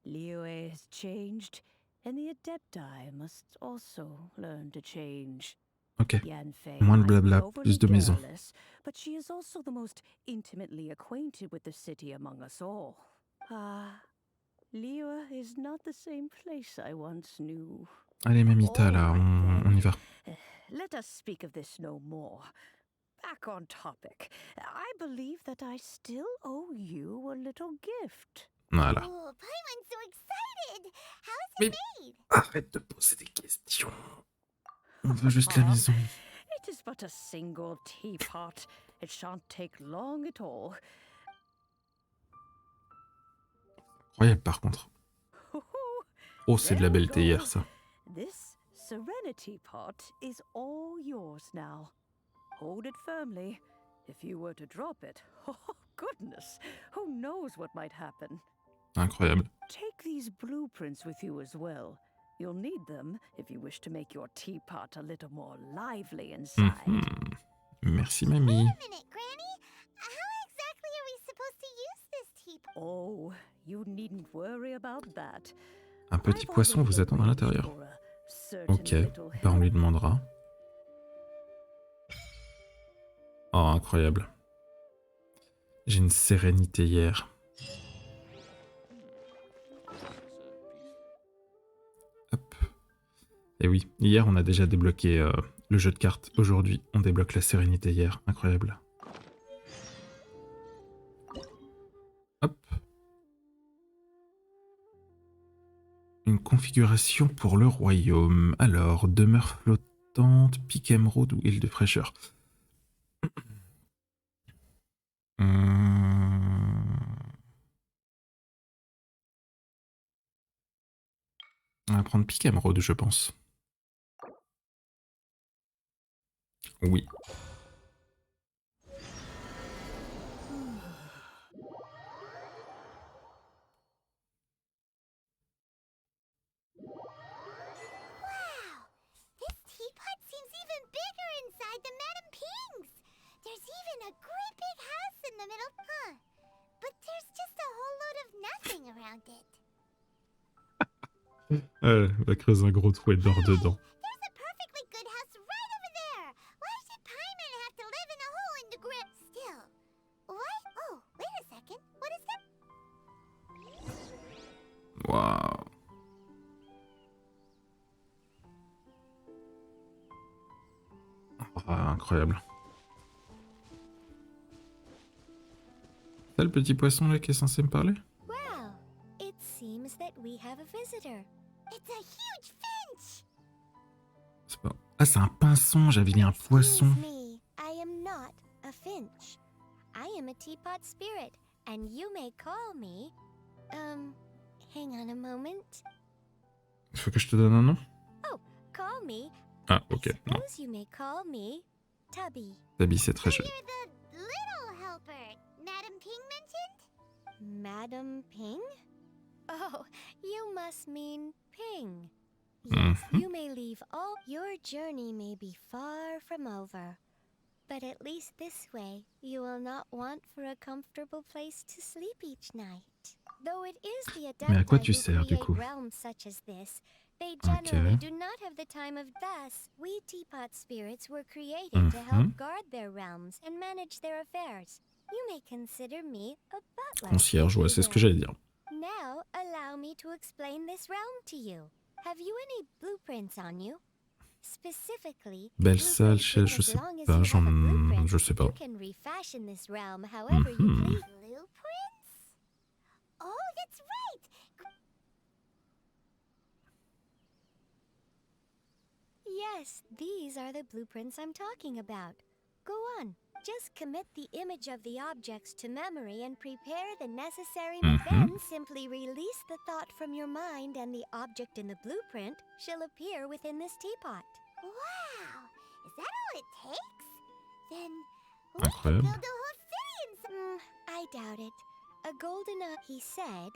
Liyue has changed, and the Adepti must also learn to change. Ok. Yanfei Moins de might be blabla, overly plus de maison. careless, but she is also the most intimately acquainted with the city among us all. Ah, Liyue is not the same place I once knew. Allez, Mamita, là, on y va. Let us speak of this no more. Back on topic. I believe that I still owe you a little gift. Voilà. Oh, Paimon's so excited! How is Mais it made? arrête de poser des questions. On veut juste la maison. It is but a single teapot. It shan't take long at all. Incroyable, par contre. Oh, c'est de la belle théière, ça. This serenity pot is all yours now. Hold it firmly. If you were to drop it, oh goodness, who knows what might happen. Incroyable. Take these blueprints with you as well. You'll need them if you wish to make your teapot a little more lively inside. Mhm. Merci, mamie. Wait a minute, Granny. How exactly are we supposed to use this teapot? Oh, you needn't worry about that. Un petit poisson vous attend à l'intérieur. Ok, bah on lui demandera. Oh, incroyable. J'ai une sérénité hier. Hop. Et oui, hier on a déjà débloqué le jeu de cartes. Aujourd'hui, on débloque la sérénité hier. Incroyable. Hop. Une configuration pour le royaume. Alors, demeure flottante, pic émeraude ou île de fraîcheur. On va prendre pic émeraude, je pense. Oui. This teapot seems even bigger inside than Madame Ping's. There's even a great big house in the middle, huh? But there's just a whole load of nothing around it. Elle va creuser un gros trou et dort dedans. There's a perfectly good house right over there. Why should Paimon have to live in a hole in the ground? Still, what? Oh, wait a second. What is that? Waouh. Ah, incroyable. C'est le petit poisson là qui est censé me parler? visitor. It's a huge finch. C'est pas... Ah, c'est un pinson, j'avais dit un poisson. Excuse me, I am not a finch. I am a teapot spirit, and you may call me... hang on a moment. Il faut que je te donne un nom? Oh, call me... Ah, ok, I non. suppose you may call me Tubby. Tabi, c'est très joli. You're the little helper Madame Ping mentioned? Madam Ping? Oh, you must mean Ping. Yes, you may leave all... Your journey may be far from over. But at least this way, you will not want for a comfortable place to sleep each night. Though it is the Mais à quoi Adepti tu who sers, du create coup? realms such as this, they generally do not have the time of... Thus, we teapot spirits were created to help guard their realms and manage their affairs. You may consider me a butler. Concierge, ouais, c'est ce que j'allais dire. Now, allow me to explain this realm to you. Have you any blueprints on you? Specifically, Belle salle, je sais pas, je sais pas. you can refashion this realm however you please. Blueprints? Oh, that's right! Yes, these are the blueprints I'm talking about. Go on. Just commit the image of the objects to memory and prepare the necessary... Then simply release the thought from your mind and the object in the blueprint shall appear within this teapot. Wow! Is that all it takes? Then we can Incroyable. build a whole city in I doubt it. A golden... He said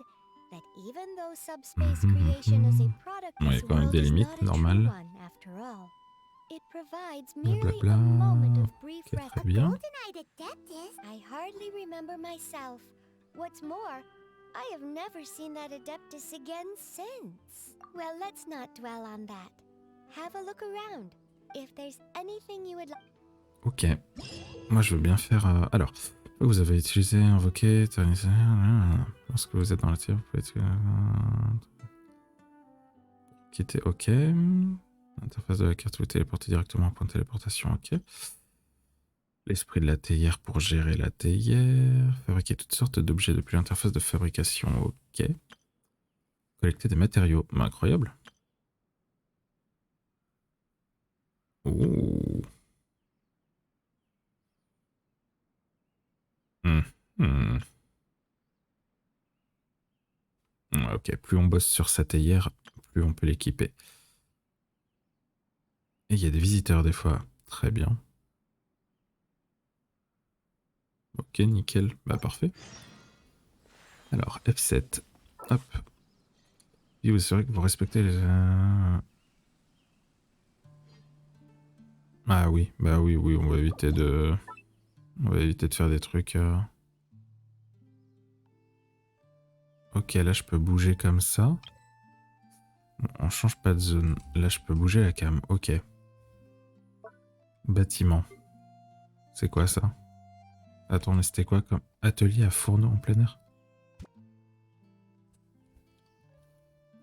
that even though subspace creation is a product... Ouais, this quand même world des is limites, not a true normal. one, after all. It provides merely Blablabla. a moment of brief Ok, rest. très bien. Golden-eyed Adeptus? I hardly remember myself. What's more, I have never seen that Adeptus again since. Well, let's not dwell on that. Have a look around. If there's anything you would like... Ok. Moi, je veux bien faire... Alors, vous avez utilisé, invoqué, éternisé... Lorsque vous êtes dans la tire, vous pouvez utiliser... Quitter, ok. L'interface de la carte, vous téléportez directement à un point de téléportation, ok. L'esprit de la théière pour gérer la théière. Fabriquer toutes sortes d'objets depuis l'interface de fabrication, ok. Collecter des matériaux, incroyable. Ouh. Ok, plus on bosse sur sa théière, plus on peut l'équiper. Et il y a des visiteurs des fois. Très bien. Ok, nickel. Bah parfait. Alors, F7. Hop. Et vous assurez que vous respectez les... Ah oui, bah oui, on va éviter de... On va éviter de faire des trucs... Ok, là je peux bouger comme ça. Bon, on change pas de zone. Là je peux bouger la cam. Ok. Bâtiment. C'est quoi ça? Attends, mais c'était quoi comme atelier à fourneau en plein air?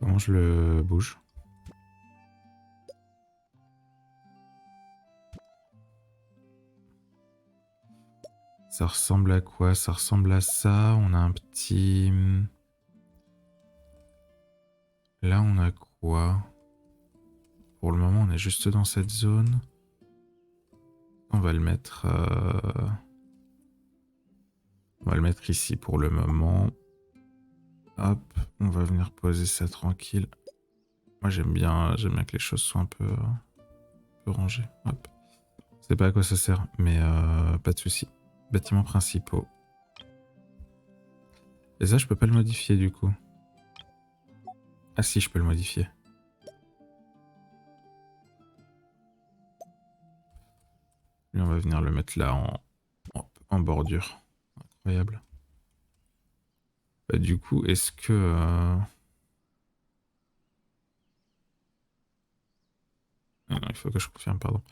Comment je le bouge? Ça ressemble à quoi? Ça ressemble à ça. On a un petit... Là, on a quoi? Pour le moment, on est juste dans cette zone. On va le mettre... On va le mettre ici pour le moment. Hop, on va venir poser ça tranquille. Moi, j'aime bien que les choses soient un peu rangées. Hop. Je sais pas à quoi ça sert, mais pas de souci. Bâtiments principaux. Et ça, je peux pas le modifier du coup. Ah si, je peux le modifier. Lui, on va venir le mettre là en bordure. Incroyable. Bah, du coup, est-ce que... Ah non, il faut que je confirme, pardon.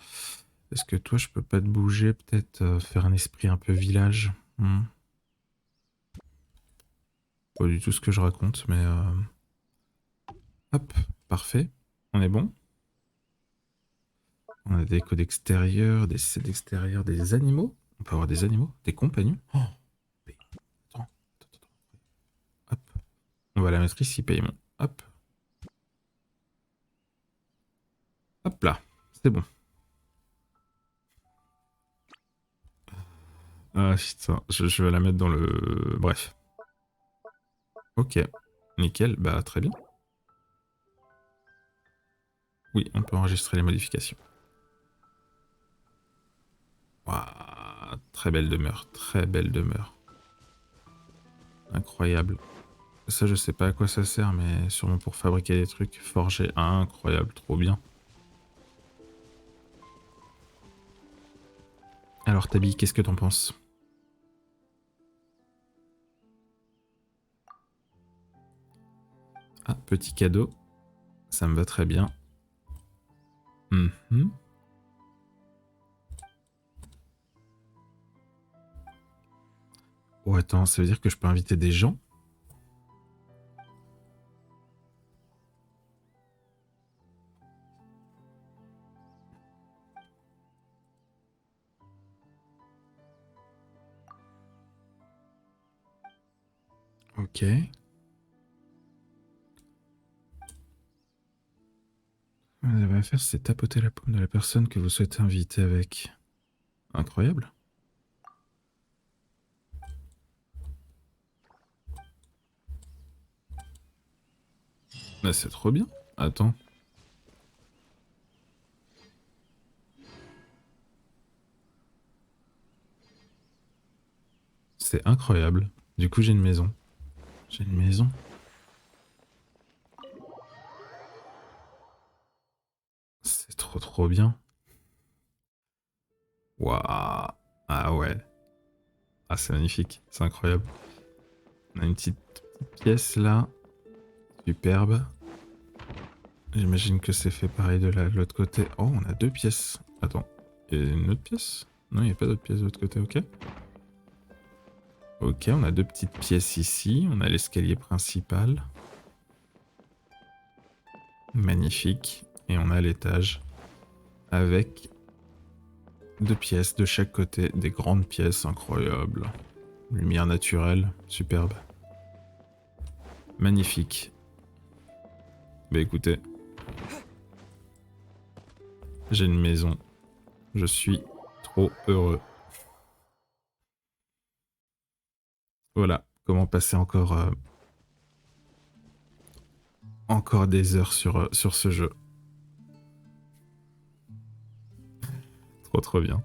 Est-ce que toi, je peux pas te bouger, peut-être faire un esprit un peu village? Pas du tout ce que je raconte, mais... Hop, parfait. On est bon. On a des codes extérieurs, des sets extérieurs, des animaux. On peut avoir des animaux, des compagnons. Oh, attends. Hop. On va la mettre ici, paiement. Hop. Hop là, c'est bon. Ah putain, je vais la mettre dans le... Bref. Ok, nickel, bah très bien. Oui, on peut enregistrer les modifications. Waouh, très belle demeure, très belle demeure. Incroyable. Ça, je sais pas à quoi ça sert, mais sûrement pour fabriquer des trucs. Forger, incroyable, trop bien. Alors, Tabi, qu'est-ce que t'en penses? Ah, petit cadeau. Ça me va très bien. Mhm. Oh, attends, ça veut dire que je peux inviter des gens? Ok. Vous avez à faire, c'est tapoter la paume de la personne que vous souhaitez inviter avec. Incroyable. Bah, c'est trop bien. Attends. C'est incroyable. Du coup, j'ai une maison. J'ai une maison. C'est trop bien. Waouh. Ah ouais. Ah, c'est magnifique. C'est incroyable. On a une petite pièce là. Superbe. J'imagine que c'est fait pareil de l'autre côté. Oh, on a deux pièces. Attends. Il y a une autre pièce? Non, il n'y a pas d'autre pièce de l'autre côté, ok. Ok, on a deux petites pièces ici. On a l'escalier principal. Magnifique. Et on a l'étage. Avec deux pièces de chaque côté. Des grandes pièces incroyables. Lumière naturelle. Superbe. Magnifique. Bah écoutez. J'ai une maison. Je suis trop heureux. Voilà. Comment passer encore des heures sur ce jeu. Trop bien.